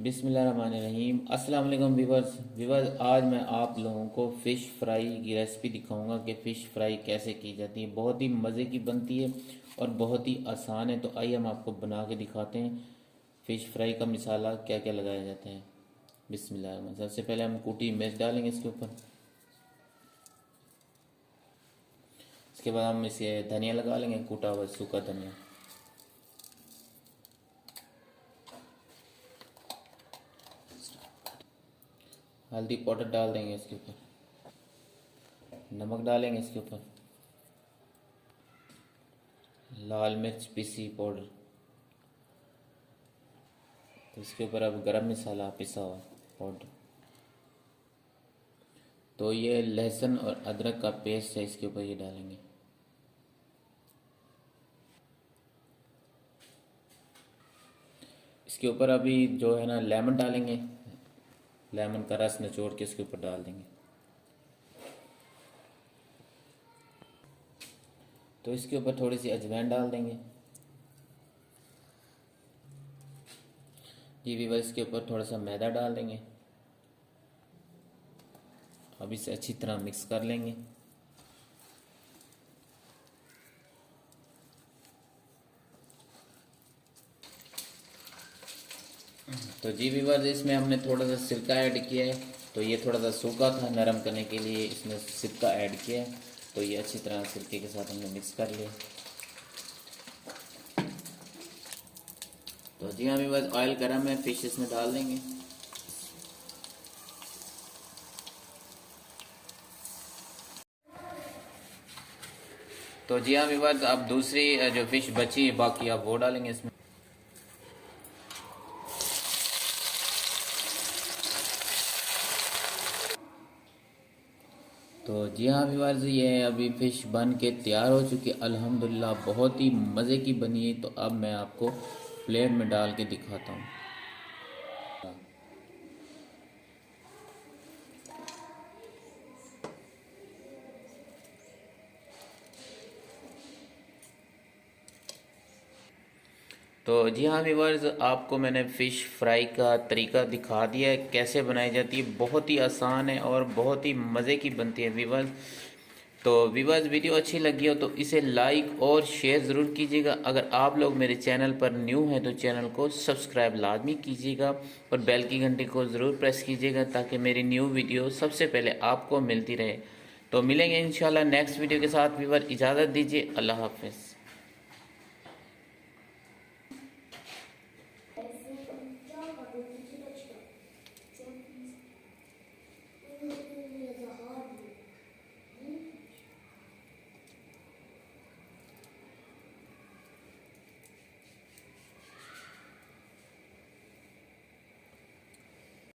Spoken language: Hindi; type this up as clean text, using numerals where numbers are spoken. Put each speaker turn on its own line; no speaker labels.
बिस्मिल्लाहिर्रहमानिर्रहीम। अस्सलाम वालेकुम व्यूवर्स, आज मैं आप लोगों को फ़िश फ्राई की रेसिपी दिखाऊंगा कि फ़िश फ्राई कैसे की जाती है। बहुत ही मज़े की बनती है और बहुत ही आसान है। तो आइए हम आपको बना के दिखाते हैं फ़िश फ्राई का मसाला क्या क्या लगाया जाता है। बिस्मिल्लाह। सबसे पहले हम कूटी मिर्च डालेंगे इसके ऊपर। इसके बाद हम इसे धनिया लगा लेंगे, कूटा हुआ सूखा धनिया। हल्दी पाउडर डाल देंगे इसके ऊपर। नमक डालेंगे इसके ऊपर। लाल मिर्च पीसी पाउडर। तो इसके ऊपर अब गरम मसाला पिसा हुआ पाउडर। तो ये लहसुन और अदरक का पेस्ट है, इसके ऊपर ये डालेंगे। इसके ऊपर अभी जो है ना लेमन डालेंगे, लेमन का रस निचोड़ के इसके ऊपर डाल देंगे। तो इसके ऊपर थोड़ी सी अजवाइन डाल देंगे। जी वीवर, इसके ऊपर थोड़ा सा मैदा डाल देंगे। अब इसे अच्छी तरह मिक्स कर लेंगे। तो जी वीवर, इसमें हमने थोड़ा सा सिरका ऐड किया है। तो ये थोड़ा सा सूखा था, नरम करने के लिए इसमें सिरका ऐड किया है। तो ये अच्छी तरह सिरके के साथ हमने मिक्स कर लिया। तो जी हाँ वीवर, ऑयल गर्म है, फिश इसमें डाल देंगे। तो जी हाँ वीवर, अब दूसरी जो फिश बची है बाकी आप वो डालेंगे इसमें। तो जी हाँ व्यूअर्स, ये अभी फ़िश बन के तैयार हो चुकी है अल्हम्दुलिल्लाह। बहुत ही मज़े की बनी है। तो अब मैं आपको प्लेट में डाल के दिखाता हूँ। तो जी हाँ व्यूअर्स, आपको मैंने फ़िश फ्राई का तरीका दिखा दिया है कैसे बनाई जाती है। बहुत ही आसान है और बहुत ही मज़े की बनती है व्यूअर्स। तो व्यूअर्स, वीडियो अच्छी लगी हो तो इसे लाइक और शेयर ज़रूर कीजिएगा। अगर आप लोग मेरे चैनल पर न्यू हैं तो चैनल को सब्सक्राइब लाजमी कीजिएगा और बेल की घंटी को ज़रूर प्रेस कीजिएगा ताकि मेरी न्यू वीडियो सबसे पहले आपको मिलती रहे। तो मिलेंगे इंशाल्लाह नेक्स्ट वीडियो के साथ। व्यूअर, इजाज़त दीजिए। अल्लाह हाफ़िज़।